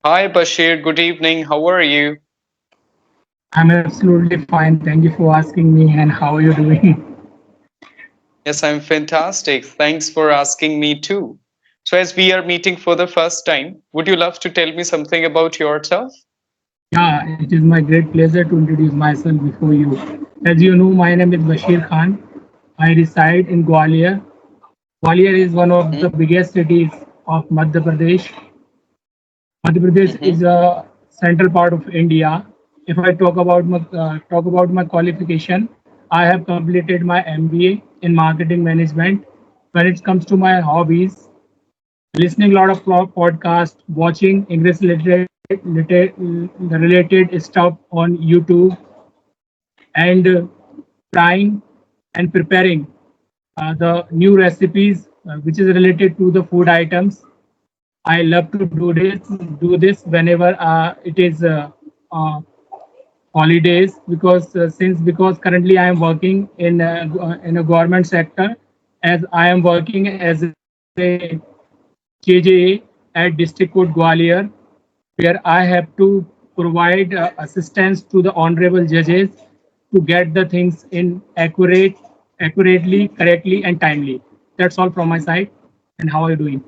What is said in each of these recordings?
Hi Bashir, good evening. How are you? I'm absolutely fine. Thank you for asking me. And how are you doing? Yes, I'm fantastic. Thanks for asking me too. So, as we are meeting for the first time, would you love to tell me something about yourself? Yeah, it is my great pleasure to introduce myself before you. As you know, my name is Bashir Khan. I reside in Gwalior. Gwalior is one of the Mm-hmm. biggest cities of Madhya Pradesh. Madhya Pradesh Mm-hmm. is a central part of India. If I talk about my qualification, I have completed my MBA in marketing management. When it comes to my hobbies, listening a lot of podcasts, watching English related stuff on YouTube, and trying and preparing the new recipes which is related to the food items. I love to do this whenever it is holidays because currently I am working in a government sector as I am working as a JJA at District Court Gwalior, where I have to provide assistance to the honorable judges to get the things in accurately, correctly, and timely. That's all from my side. And how are you doing?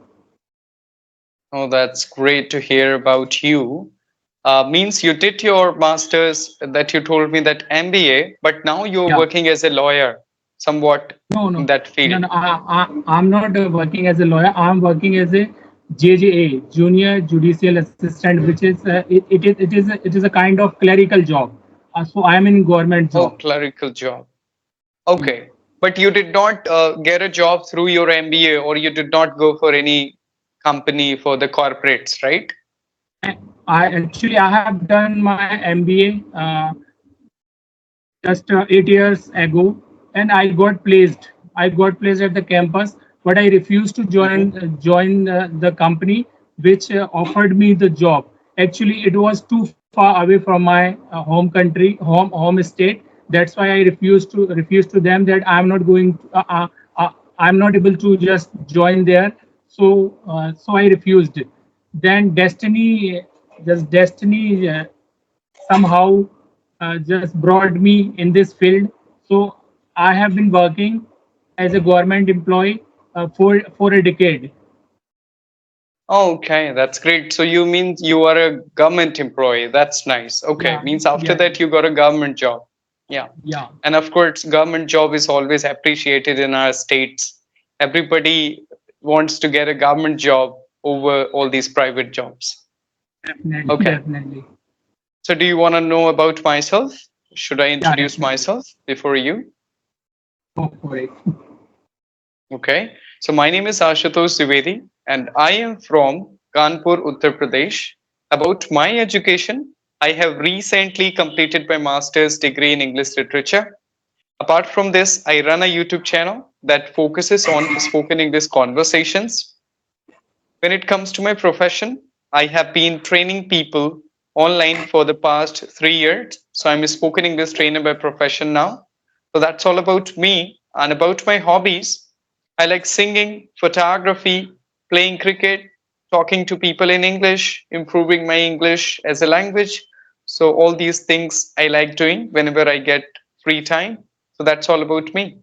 Oh, that's great to hear about you. Means you did your master's that you told me that MBA, but now you're Yeah. working as a lawyer, somewhat No, in no, that no, field. no. I'm not working as a lawyer. I'm working as a JJA, Junior Judicial Assistant, which is it is a kind of clerical job. So I am in government Oh, job. clerical job. Yeah. Okay. But you did not get a job through your MBA, or you did not go for any company for the corporates, right? I have done my MBA just 8 years ago, and I got placed at the campus, but I refused to Mm-hmm. join the company which offered me the job. Actually, it was too far away from my home country, home state. That's why I refused to them that I'm not able to just join there. So I refused. Then destiny somehow just brought me in this field. So I have been working as a government employee for a decade. Okay, that's great. So you mean you are a government employee. That's nice. Okay, Yeah, means after yeah, that you got a government job. Yeah. yeah. And of course, government job is always appreciated in our states. Everybody wants to get a government job over all these private jobs. Definitely, Okay. definitely. So do you want to know about myself? Should I Yeah, introduce definitely. myself before you? Go for it. Okay. So my name is Ashutosh Dwivedi and I am from Kanpur, Uttar Pradesh. About my education, I have recently completed my master's degree in English literature. Apart from this, I run a YouTube channel that focuses on spoken English conversations. When it comes to my profession, I have been training people online for the past 3 years. So I'm a spoken English trainer by profession now. So that's all about me and about my hobbies. I like singing, photography, playing cricket, talking to people in English, improving my English as a language. So all these things I like doing whenever I get free time. So that's all about me.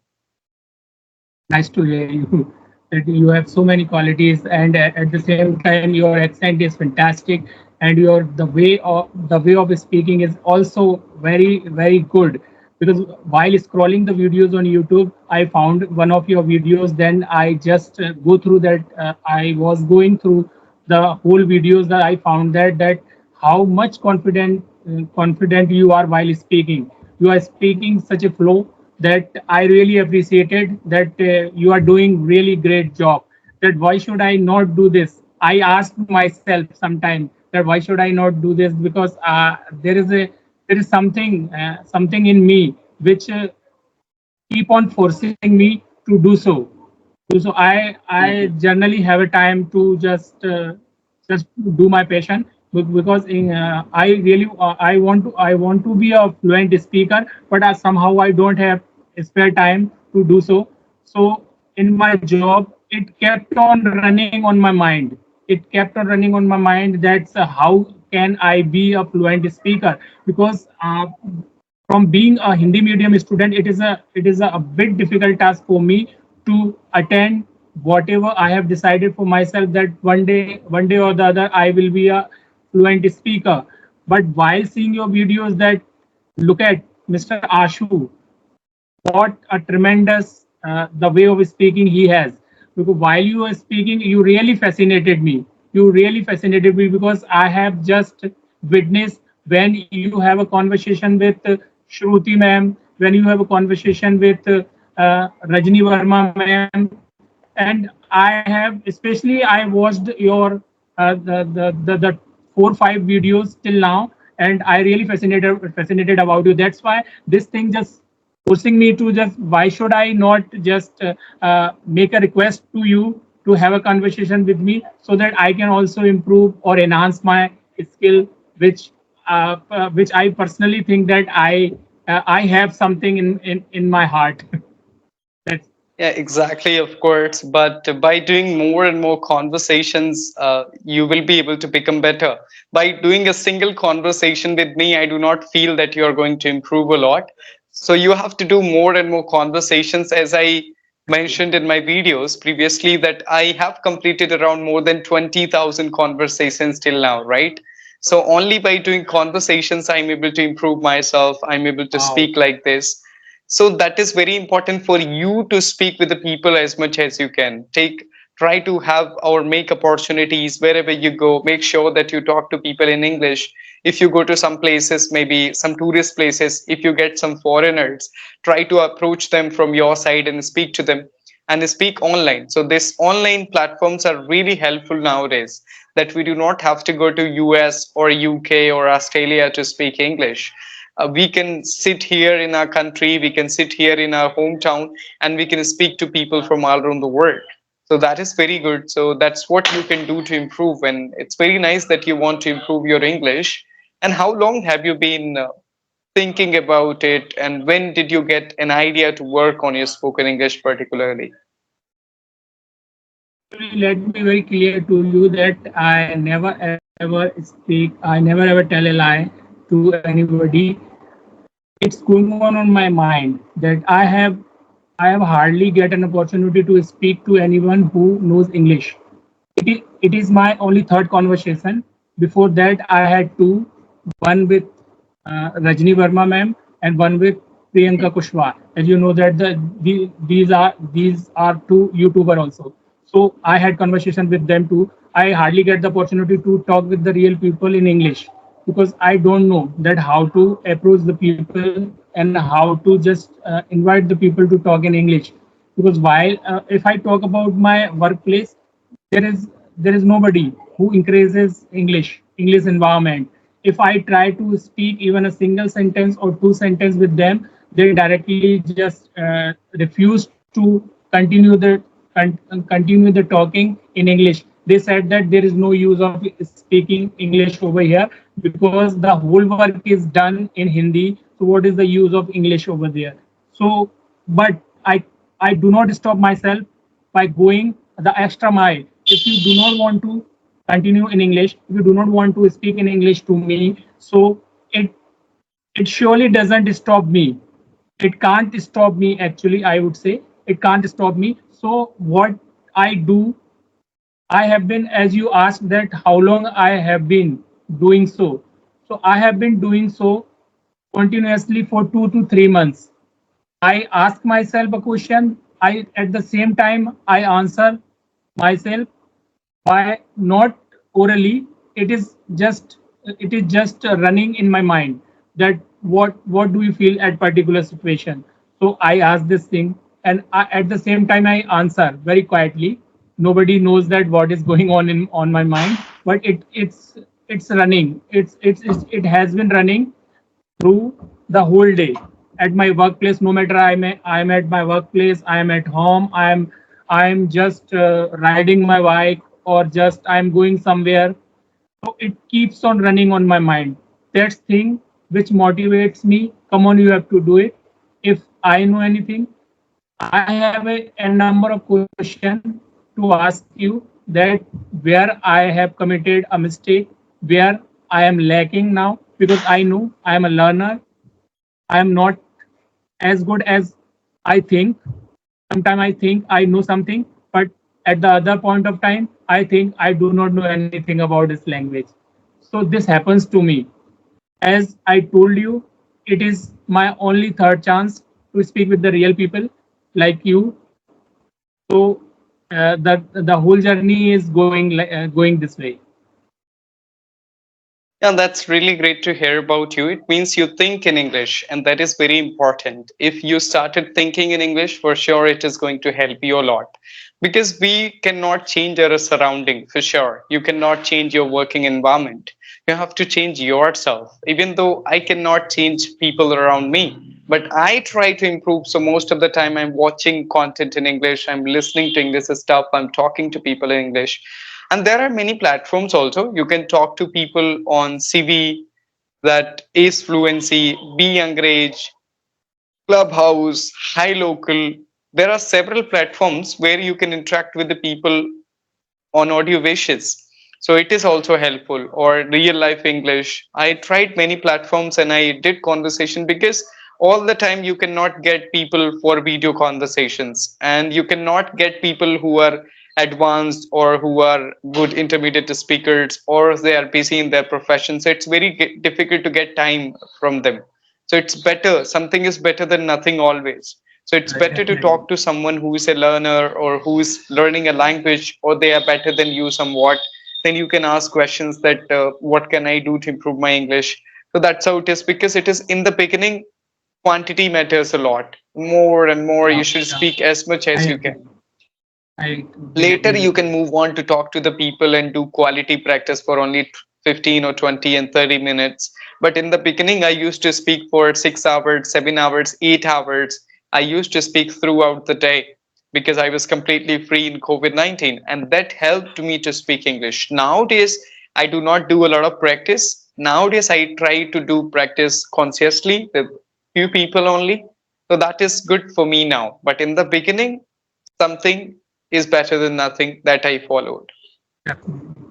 Nice to hear you that you have so many qualities, and at the same time your accent is fantastic, and your the way of speaking is also very good. Because while scrolling the videos on YouTube, I found one of your videos. Then I just go through that. I was going through the whole videos that I found that how much confident you are while speaking. You are speaking such a flow that I really appreciated that you are doing really great job. That why should I not do this? I ask myself sometimes that why should I not do this, because there is something in me which keep on forcing me to do so. So I Mhm. generally have a time to just do my passion, because I want to be a fluent speaker, but somehow I don't have spare time to do so. So in my job, it kept on running on my mind it kept on running on my mind. That's how can I be a fluent speaker? Because from being a Hindi medium student, it is a bit difficult task for me to attend whatever I have decided for myself that one day or the other I will be a fluent speaker. But while seeing your videos, that look at Mr. Ashu, what a tremendous the way of speaking he has. Because while you were speaking, you really fascinated me. You really fascinated me because I have just witnessed when you have a conversation with Shruti ma'am, when you have a conversation with Rajni Verma ma'am, and I have especially I watched your the 4 5 videos till now, and I really fascinated about you. That's why this thing just forcing me to just, why should I not just make a request to you to have a conversation with me so that I can also improve or enhance my skill, which I personally think that I have something in my heart. That's Yeah, exactly, of course. But by doing more and more conversations, you will be able to become better. By doing a single conversation with me, I do not feel that you are going to improve a lot. So you have to do more and more conversations. As I mentioned in my videos previously, that I have completed around more than 20,000 conversations till now, right? So only by doing conversations, I'm able to improve myself. I'm able to wow. speak like this. So that is very important for you to speak with the people as much as you can. Try to have or make opportunities wherever you go. Make sure that you talk to people in English. If you go to some places, maybe some tourist places, if you get some foreigners, try to approach them from your side and speak to them and speak online. So these online platforms are really helpful nowadays, that we do not have to go to US or UK or Australia to speak English. We can sit here in our country, we can sit here in our hometown, and we can speak to people from all around the world. So that is very good. So that's what you can do to improve. And it's very nice that you want to improve your English. And how long have you been thinking about it? And when did you get an idea to work on your spoken English particularly? Actually, let me be very clear to you that I never ever speak, I never ever tell a lie to anybody. It's going on my mind that I have hardly get an opportunity to speak to anyone who knows English. It is my only third conversation. Before that, I had two, one with Rajni Verma ma'am and one with Priyanka Kushwaha. As you know that these are two YouTuber also. So I had conversation with them too. I hardly get the opportunity to talk with the real people in English because I don't know that how to approach the people and how to just invite the people to talk in English. Because while if I talk about my workplace, there is nobody who increases English environment. If I try to speak even a single sentence or two sentence with them, they directly just refuse to continue the continue the talking in English. They said that there is no use of speaking English over here because the whole work is done in Hindi. So what is the use of English over there? So, but I do not stop myself by going the extra mile. If you do not want to continue in English, if you do not want to speak in English to me, so it surely doesn't stop me. It can't stop me, actually, I would say. It can't stop me. So what I do, I have been, as you asked that how long I have been doing so. So I have been doing so continuously for 2 to 3 months. I ask myself a question. I at the same time I answer myself by not orally. It is just running in my mind that what do you feel at particular situation. So I ask this thing, and at the same time I answer very quietly. Nobody knows that what is going on my mind, but it's running. It has been running through the whole day at my workplace. No matter I'm at my workplace, I'm at home, I'm just riding my bike, or just I'm going somewhere. So it keeps on running on my mind. That's thing which motivates me. Come on, you have to do it. If I know anything, I have a number of questions to ask you. that where I have committed a mistake, where I am lacking now, because I know I am a learner. I am not as good as I think. Sometimes I think I know something, but at the other point of time, I think I do not know anything about this language. So this happens to me. As I told you, it is my only third chance to speak with the real people like you. So the whole journey is going this way. Yeah, that's really great to hear about you. It means you think in English, and that is very important. If you started thinking in English, for sure it is going to help you a lot. Because we cannot change our surrounding, for sure. You cannot change your working environment. You have to change yourself. Even though I cannot change people around me, but I try to improve. So most of the time, I'm watching content in English, I'm listening to English stuff, I'm talking to people in English. And there are many platforms also. You can talk to people on CV, that Ace Fluency, Be Youngage, Clubhouse, Hi Local. There are several platforms where you can interact with the people on audio wishes. So it is also helpful. Or Real Life English. I tried many platforms and I did conversation, because all the time you cannot get people for video conversations, and you cannot get people who are advanced or who are good intermediate speakers, or they are busy in their profession. So it's very difficult to get time from them. So it's better. Something is better than nothing always. So it's better to Definitely. talk to someone who is a learner or who is learning a language, or they are better than you somewhat. Then you can ask questions that what can I do to improve my English. So that's how it is, because it is in the beginning, quantity matters a lot. More and more, Yeah, you should yeah. speak as much I as you agree. can. I totally Later agree you with can you. move on to talk to the people and do quality practice for only 15 or 20 and 30 minutes. But in the beginning, I used to speak for 6 hours, 7 hours, 8 hours. I used to speak throughout the day, because I was completely free in COVID-19, and that helped me to speak English. Nowadays I do not do a lot of practice. Nowadays I try to do practice consciously with few people only. So that is good for me now. But in the beginning, something is better than nothing, that I followed. Definitely.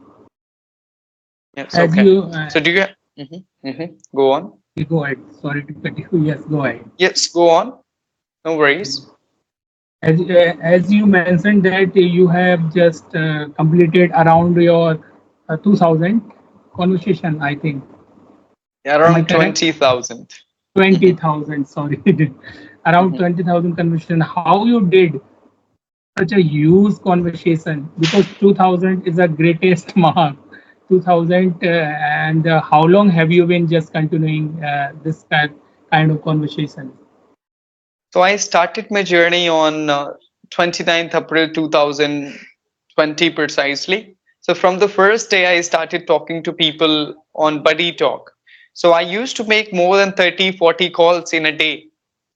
Yes, As okay. you, So do you? Go on. you go ahead. Sorry to cut you. Yes, go ahead. Yes, go on. No worries. As you mentioned that you have just completed around your 2000 conversation, I think. Am I Around correct? 20,000. 20,000, sorry. Around 20,000 conversation. How you did such a huge conversation? Because 2000 is a greatest mark. 2000, and how long have you been just continuing this kind of conversation? So I started my journey on 29th April 2020 precisely. So from the first day, I started talking to people on Buddy Talk. So I used to make more than 30, 40 calls in a day.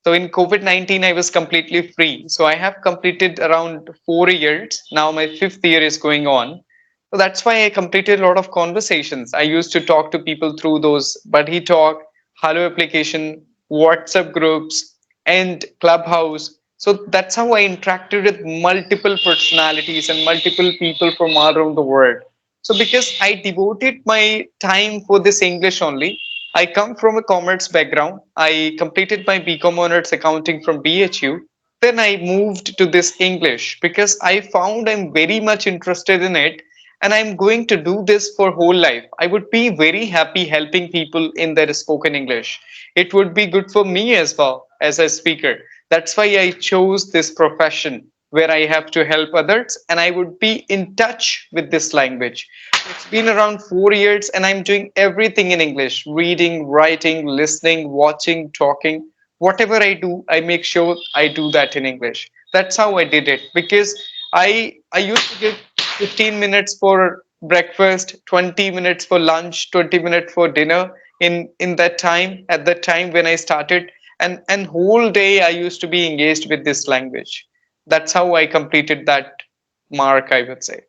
So in COVID-19, I was completely free. So I have completed around 4 years. Now my fifth year is going on. So that's why I completed a lot of conversations. I used to talk to people through those Buddy Talk, Hello application, WhatsApp groups, and Clubhouse. So that's how I interacted with multiple personalities and multiple people from all around the world. So because I devoted my time for this English only, I come from a commerce background. I completed my BCom honors accounting from BHU. Then I moved to this English because I found I'm very much interested in it, and I'm going to do this for whole life. I would be very happy helping people in their spoken English. It would be good for me as well as a speaker. That's why I chose this profession where I have to help others and I would be in touch with this language. It's been around 4 years and I'm doing everything in English: reading, writing, listening, watching, talking. Whatever I do, I make sure I do that in English. That's how I did it, because I used to give 15 minutes for breakfast, 20 minutes for lunch, 20 minutes for dinner in that time, at that time when I started, and whole day I used to be engaged with this language. That's how I completed that mark, I would say.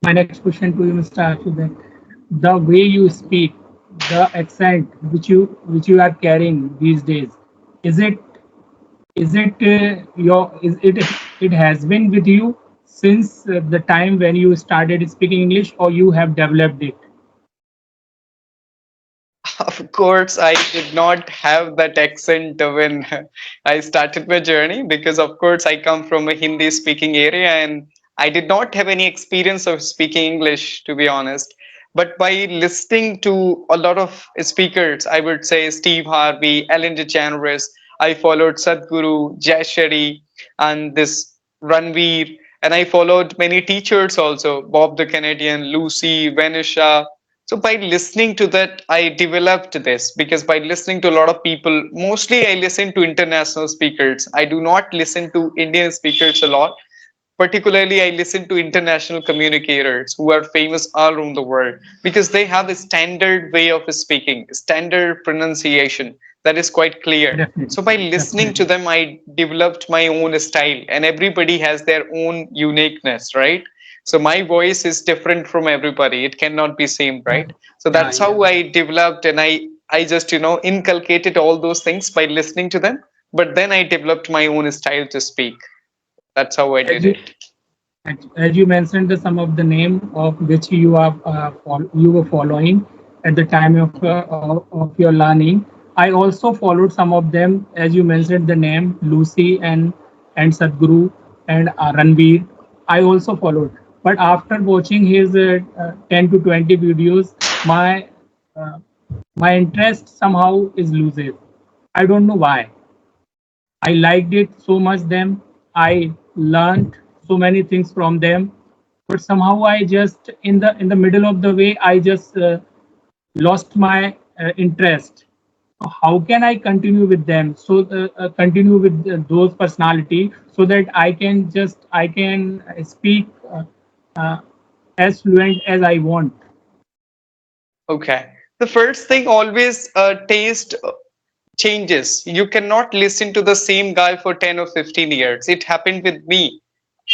My next question to you, Mr. Ashu, that the way you speak, the accent which you are carrying these days, is it your is it it has been with you since the time when you started speaking English, or you have developed it? Of course, I did not have that accent when I started my journey because, of course, I come from a Hindi speaking area and I did not have any experience of speaking English, to be honest. But by listening to a lot of speakers, I would say Steve Harvey, Ellen DeGeneres, I followed Sadhguru, Jay Shetty, and this Ranveer, and I followed many teachers also, Bob the Canadian, Lucy, Vanisha. So by listening to that, I developed this because by listening to a lot of people, mostly I listen to international speakers. I do not listen to Indian speakers a lot. Particularly, I listen to international communicators who are famous all around the world because they have a standard way of speaking, standard pronunciation that is quite clear. Definitely, So by listening to definitely, them, I developed my own style, and everybody has their own uniqueness, right? So my voice is different from everybody. It cannot be same, yeah, right? So yeah, that's yeah. how I developed, and I just inculcated all those things by listening to them. But then I developed my own style to speak. That's how I As did you it. as you mentioned, the some of the name of which you are you were following at the time of your learning. I also followed some of them, as you mentioned the name Lucy and Sadhguru and Ranveer. I also followed, but after watching his 10 to 20 videos, uh, my interest somehow is loses. I don't know why. I liked it so much. Them, I learned so many things from them, but somehow I just in the middle of the way I just lost my interest. So how can I continue with them? So continue with those personality so that I can speak uh, as fluent as I want. Okay. The first thing always taste changes. You cannot listen to the same guy for 10 or 15 years. It happened with me.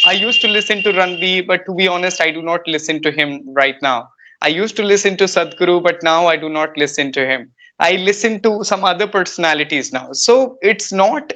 I used to listen to Ranveer, but to be honest, I do not listen to him right now. I used to listen to Sadhguru, but now I do not listen to him. I listen to some other personalities now. So it's not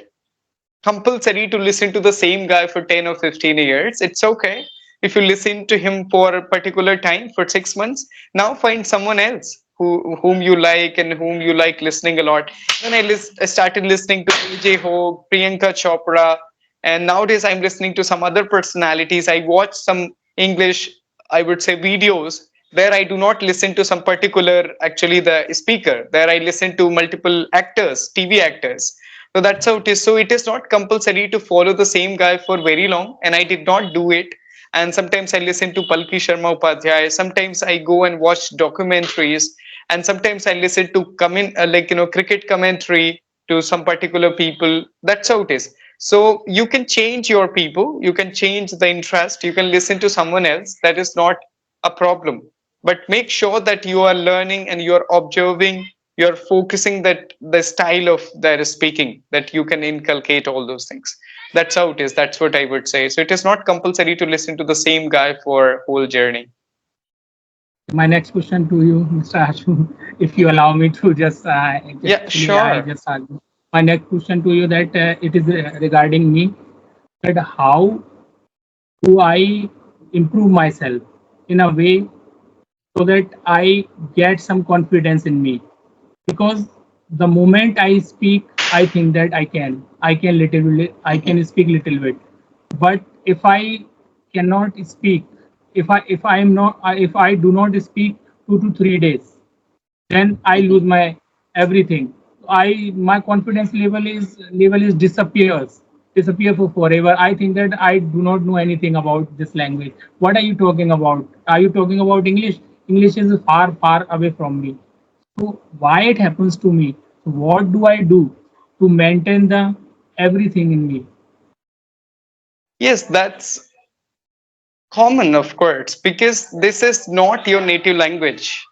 compulsory to listen to the same guy for 10 or 15 years. It's okay if you listen to him for a particular time for 6 months. Now find someone else whom you like and whom you like listening a lot. Then I started listening to AJ Hogue, Priyanka Chopra, and nowadays I'm listening to some other personalities. I watch some English, I would say, videos where I do not listen to some particular, actually, the speaker. There I listen to multiple actors, TV actors. So that's how it is. So it is not compulsory to follow the same guy for very long, and I did not do it. And sometimes I listen to Palki Sharma Upadhyay. Sometimes I go and watch documentaries, and sometimes I listen to cricket commentary to some particular people. That's how it is. So you can change your people, you can change the interest, you can listen to someone else. That is not a problem. But make sure that you are learning and you are observing, you're focusing that the style of their speaking, that you can inculcate all those things. That's how it is. That's what I would say. So it is not compulsory to listen to the same guy for whole journey. My next question to you, Mr. Ashu, if you allow me to just Yeah, actually I sure. just my next question to you that it is regarding me, that how do I improve myself in a way so that I get some confidence in me, because the moment I speak, I think that I can speak little bit, but if I cannot speak, if I am not if I do not speak 2 to 3 days, then I lose my everything. My confidence level is disappear for forever. I think that I do not know anything about this language. What are you talking about? Are you talking about English? English is far away from me. So why it happens to me? What do I do to maintain the everything in me? Yes, that's common, of course, because this is not your native language.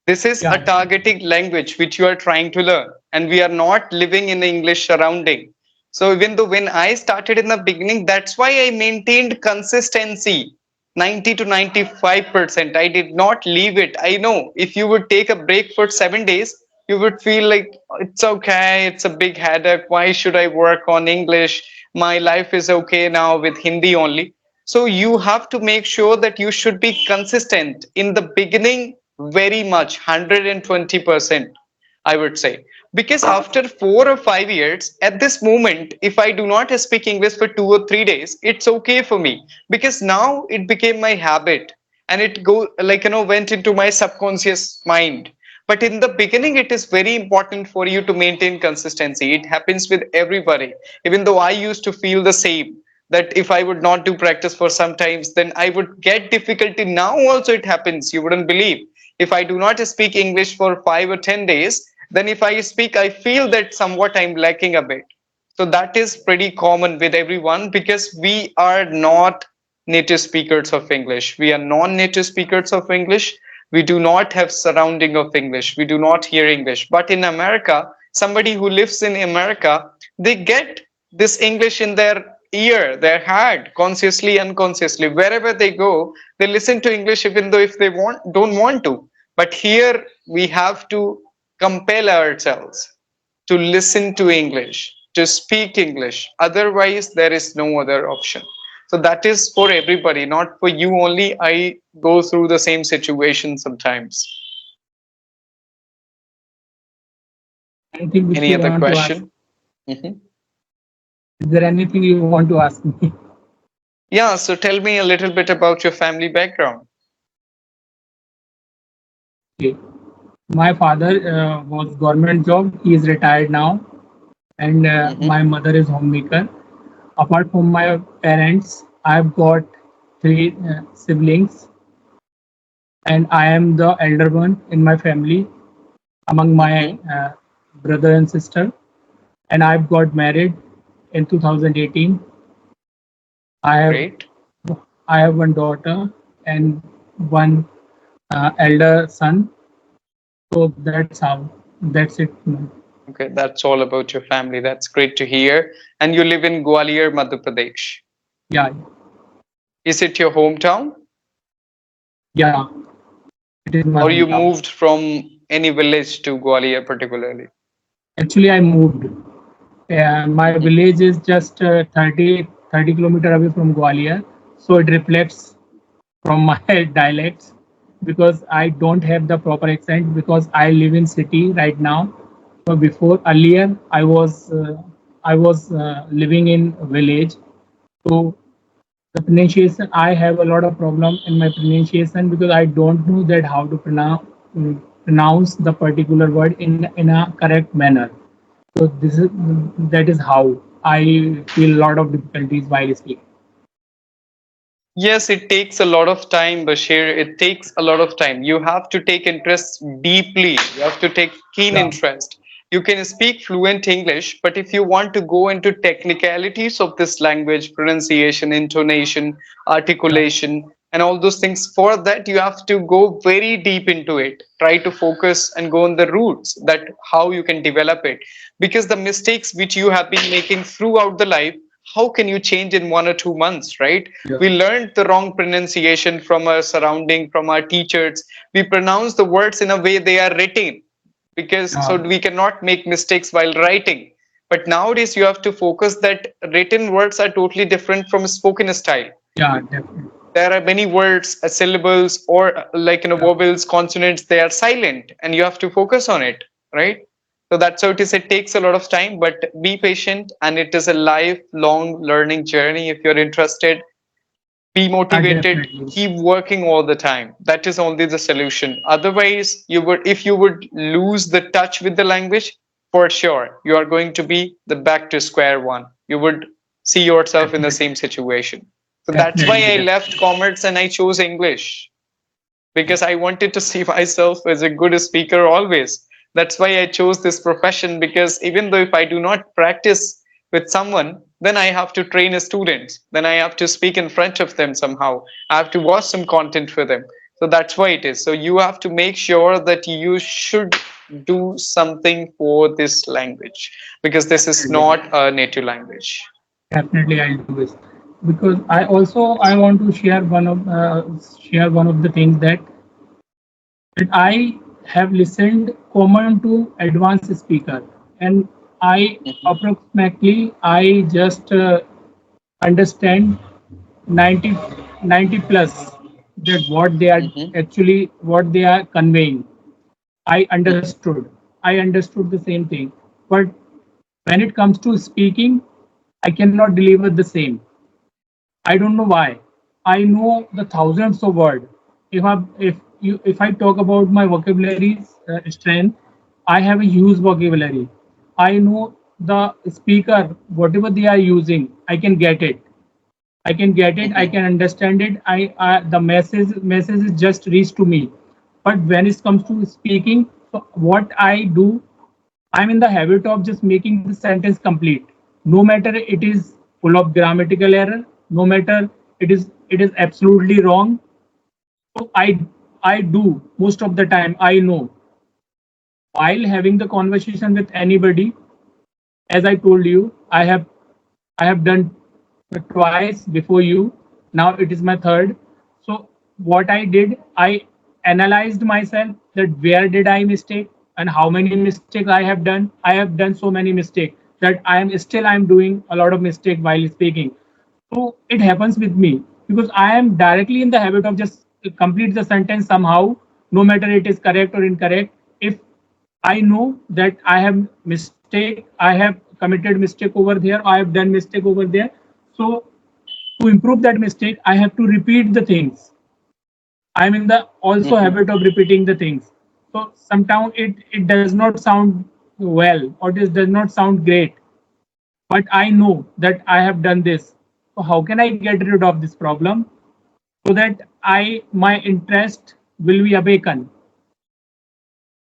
This is a Yeah, targeted language which you are trying to learn, and we are not living in the English surrounding. So even though when I started in the beginning, that's why I maintained consistency 90 to 95%. I did not leave it. I know if you would take a break for 7 days, you would feel like it's okay, it's a big headache. Why should I work on English? My life is okay now with Hindi only. So you have to make sure that you should be consistent in the beginning, very much 120%, I would say. Because after 4 or 5 years, at this moment, if I do not speak English for 2 or 3 days, it's okay for me, because now it became my habit, and it went into my subconscious mind. But in the beginning, it is very important for you to maintain consistency. It happens with everybody. Even though I used to feel the same, that if I would not do practice for some times, then I would get difficulty. Now also it happens. You wouldn't believe. If I do not speak English for 5 or 10 days, then if I speak, I feel that somewhat I'm lacking a bit. So that is pretty common with everyone, because we are not native speakers of English. We are non-native speakers of English. We do not have surrounding of English. We do not hear English. But in America, somebody who lives in America, they get this English in their ear, their heart, consciously, unconsciously. Wherever they go, they listen to English, even though if they don't want to. But here we have to compel ourselves to listen to English, to speak English. Otherwise, there is no other option. So that is for everybody, not for you only. I go through the same situation sometimes. Anything which Any you other want to ask? question? Mhm. Is there anything you want to ask me? Yeah, so tell me a little bit about your family background. Okay. My father was government job. He is retired now, and Hmm. my mother is homemaker. Apart from my parents, I've got three siblings, and I am the elder one in my family among my Hmm. brother and sister. And I've got married in 2018. I have Great. I have one daughter and one elder son. So that's it. Okay, that's all about your family. That's great to hear. And you live in Gwalior, Madhya Pradesh. Yeah, Is it your hometown, yeah, it is my or you hometown. moved from any village to Gwalior particularly? Actually, I moved. My Mhm. village is just 30 kilometer away from Gwalior, so it reflects from my dialects because I don't have the proper accent because I live in city right now. So before earlier, I was living in village. So the pronunciation, I have a lot of problem in my pronunciation because I don't know that how to pronounce the particular word in a correct manner. So that is how I feel a lot of difficulties while speaking. Yes, it takes a lot of time, Bashir. It takes a lot of time. You have to take interest deeply. You have to take keen Yeah, interest. You can speak fluent English, but if you want to go into technicalities of this language, pronunciation, intonation, yeah, articulation, and all those things, for that you have to go very deep into it. Try to focus and go on the roots, that how you can develop it. Because the mistakes which you have been making throughout the life, how can you change in 1 or 2 months, right? yeah, We learned the wrong pronunciation from our surrounding, from our teachers. We pronounce the words in a way they are written, because so yeah, we cannot make mistakes while writing. But nowadays you have to focus that written words are totally different from spoken style. yeah, definitely. There are many words, syllables, or Yeah, vowels, consonants, they are silent, and you have to focus on it, right? So that's how it is. It takes a lot of time, but be patient, and it is a lifelong learning journey. If you're interested, be motivated, definitely. keep working all the time. That is only the solution. Otherwise, you would, if you would lose the touch with the language, for sure you are going to be the back to square one. You would see yourself in the Definitely. same situation. So that's why Definitely. I Definitely. left commerce and I chose English, because I wanted to see myself as a good speaker always. That's why I chose this profession, because even though if I do not practice with someone, then I have to train a student, then I have to speak in front of them somehow. I have to watch some content for them. So that's why it is. So you have to make sure that you should do something for this language, because this is Definitely. not a native language. Definitely, I'll do this because I want to share one of the things that I have listened common to advanced speaker, and I Mhm. approximately I just understand 90 90 plus, that what they are Mm-hmm. actually, what they are conveying, I Mm-hmm. understood. I understood the same thing. But when it comes to speaking, I cannot deliver the same. I don't know why. I know the thousands of words. If I talk about my vocabulary strength, I have a huge vocabulary. I know the speaker, whatever they are using, I can get it. I can get it. I Mm-hmm. can understand it. I the message is just reached to me. But when it comes to speaking, so what I do, I'm in the habit of just making the sentence complete. No matter it is full of grammatical error, no matter it is absolutely wrong. So I do most of the time. I know while having the conversation with anybody, as I told you, I have done twice before you. Now it is my third. So what I did, I analyzed myself that where did I mistake and how many mistakes I have done. I have done so many mistakes that I am doing a lot of mistake while speaking. So it happens with me because I am directly in the habit of just complete the sentence somehow, no matter it is correct or incorrect. If I know that I have mistake, I have committed mistake over there, I have done mistake over there. So to improve that mistake, I have to repeat the things. I'm in the also Mm-hmm. habit of repeating the things. So sometimes it does not sound well or it does not sound great, but I know that I have done this. So how can I get rid of this problem so that I my interest will be awakened?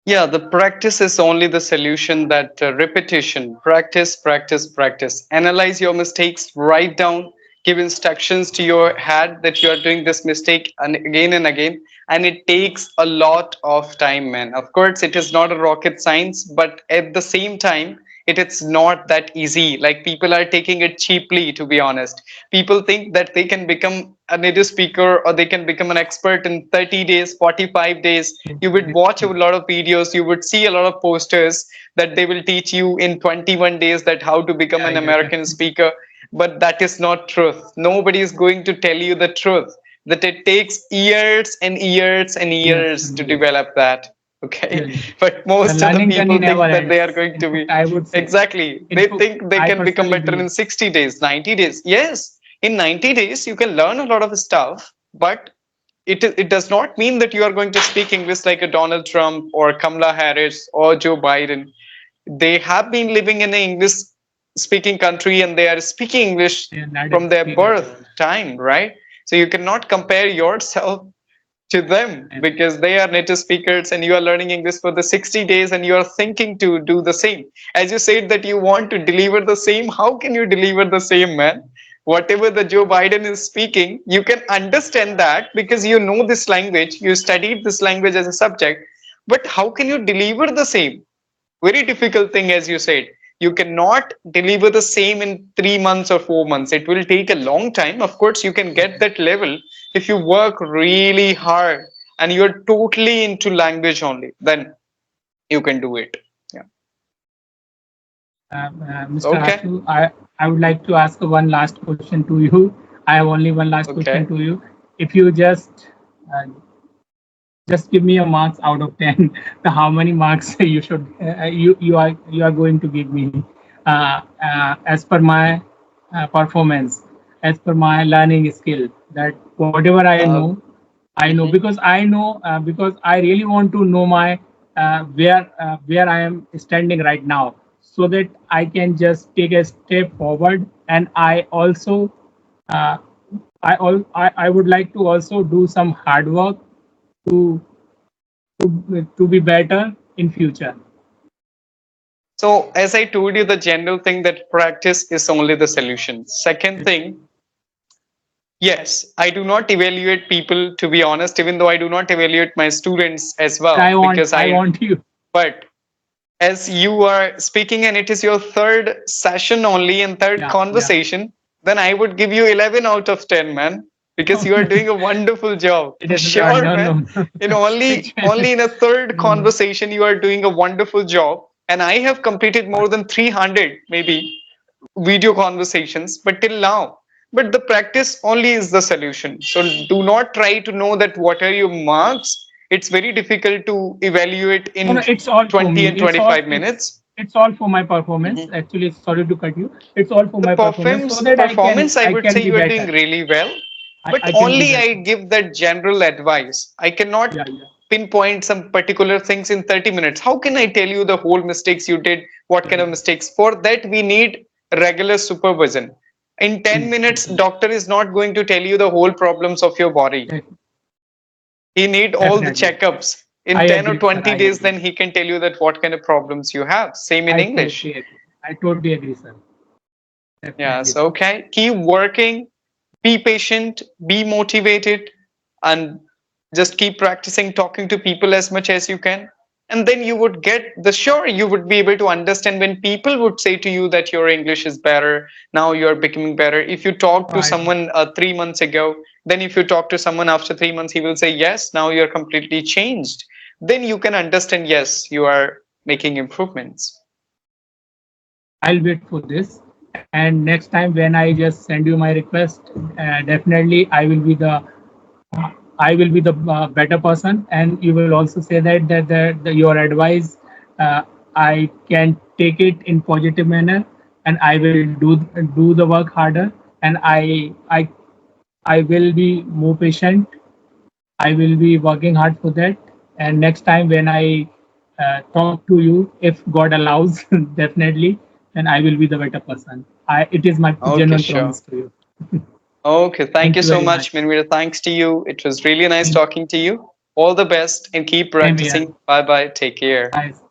Yeah, the practice is only the solution. That repetition, practice, practice, practice. Analyze your mistakes, write down, give instructions to your head that you are doing this mistake and again. And it takes a lot of time, man. Of course, it is not a rocket science, but at the same time, it's not that easy. Like people are taking it cheaply, to be honest. People think that they can become a native speaker or they can become an expert in 30 days, 45 days. You would watch a lot of videos, you would see a lot of posters that they will teach you in 21 days that how to become Yeah, an yeah, American speaker. But that is not truth. Nobody is going to tell you the truth, that it takes years and years and yes, years to yes. develop that. Okay. Yes. But The most of the learning journey people never think that they are ends. going In to fact, be I would say, exactly, they think they I can become personally better believe. in 60 days, 90 days. Yes, in 90 days you can learn a lot of stuff, but it does not mean that you are going to speak English like a Donald Trump or Kamala Harris or Joe Biden. They have been living in an English speaking country and they are speaking English They are native from their speakers. birth time, right? So you cannot compare yourself to them And, because they are native speakers and you are learning English for the 60 days and you are thinking to do the same. As you said that you want to deliver the same, how can you deliver the same, man? Whatever the Joe Biden is speaking, you can understand that because you know this language, you studied this language as a subject, but how can you deliver the same? Very difficult thing, as you said. You cannot deliver the same in 3 months or 4 months. It will take a long time. Of course, you can get that level if you work really hard and you're totally into language only, then you can do it. Yeah. Mr. Okay. Ashu, I would like to ask one last question to you. I have only one last question Okay. to you. If you just give me a marks out of 10, the how many marks you are going to give me as per my performance, as per my learning skill, that whatever Uh, I know mhm. because I really want to know my where I am standing right now, so that I can just take a step forward. And I also uh, I would like to also do some hard work to to be better in future. So, as I told you, the general thing that practice is only the solution. Second thing, yes, I do not evaluate people, to be honest, even though I do not evaluate my students as But I well, want because I I, want you. but as you are speaking and it is your third session only and third Yeah, yeah. conversation, then I would give you 11 out of 10, man, because No, you are no, doing a wonderful job. it is Sure, no, man. no, no. In only in a third No, no. conversation, you are doing a wonderful job. And I have completed more than 300 maybe video conversations, but till now but the practice only is the solution. So do not try to know that what are your marks. It's very difficult to evaluate No, in no, it's all for 20 me. and 25 It's minutes. it's all for my performance. Mhm. Actually, sorry to cut you. It's all for The my performance, so that performance, I I would can say be you are doing better. really well, but I can be only I better. give that general advice. I cannot Yeah, yeah. pinpoint some particular things in 30 minutes. How can I tell you the whole mistakes you did? What kind of mistakes? For that, we need regular supervision. In 10 True, minutes, true. doctor is not going to tell you the whole problems of your body. Def- He need all the Definitely. checkups. I In 10 or agree, sir. 20 I days, then agree. he can tell you that what kind of problems you have. Same in I English. totally agree. I totally agree, sir. Yeah, Definitely, so sir. okay, keep working, be patient, be motivated, and just keep practicing talking to people as much as you can. And then you would get the sure, you would be able to understand when people would say to you that your English is better, now you're becoming better. If you talk to Right. someone 3 months ago, then if you talk to someone after 3 months, he will say, yes, now you're completely changed. Then you can understand, yes, you are making improvements. I'll wait for this. And next time when I just send you my request, definitely I will be the better person, and you will also say that your advice, uh, I can take it in positive manner, and I will do the work harder, and I will be more patient. I will be working hard for that. And next time when I talk to you, if God allows, definitely, then I will be the better person. It is my Okay, genuine sure. promise to you. Okay, thank Thank you you so very much, much. Minvir. Thanks to you. It was really nice Same, talking to you. All the best and keep same here. practicing. Bye bye. Take care. Bye.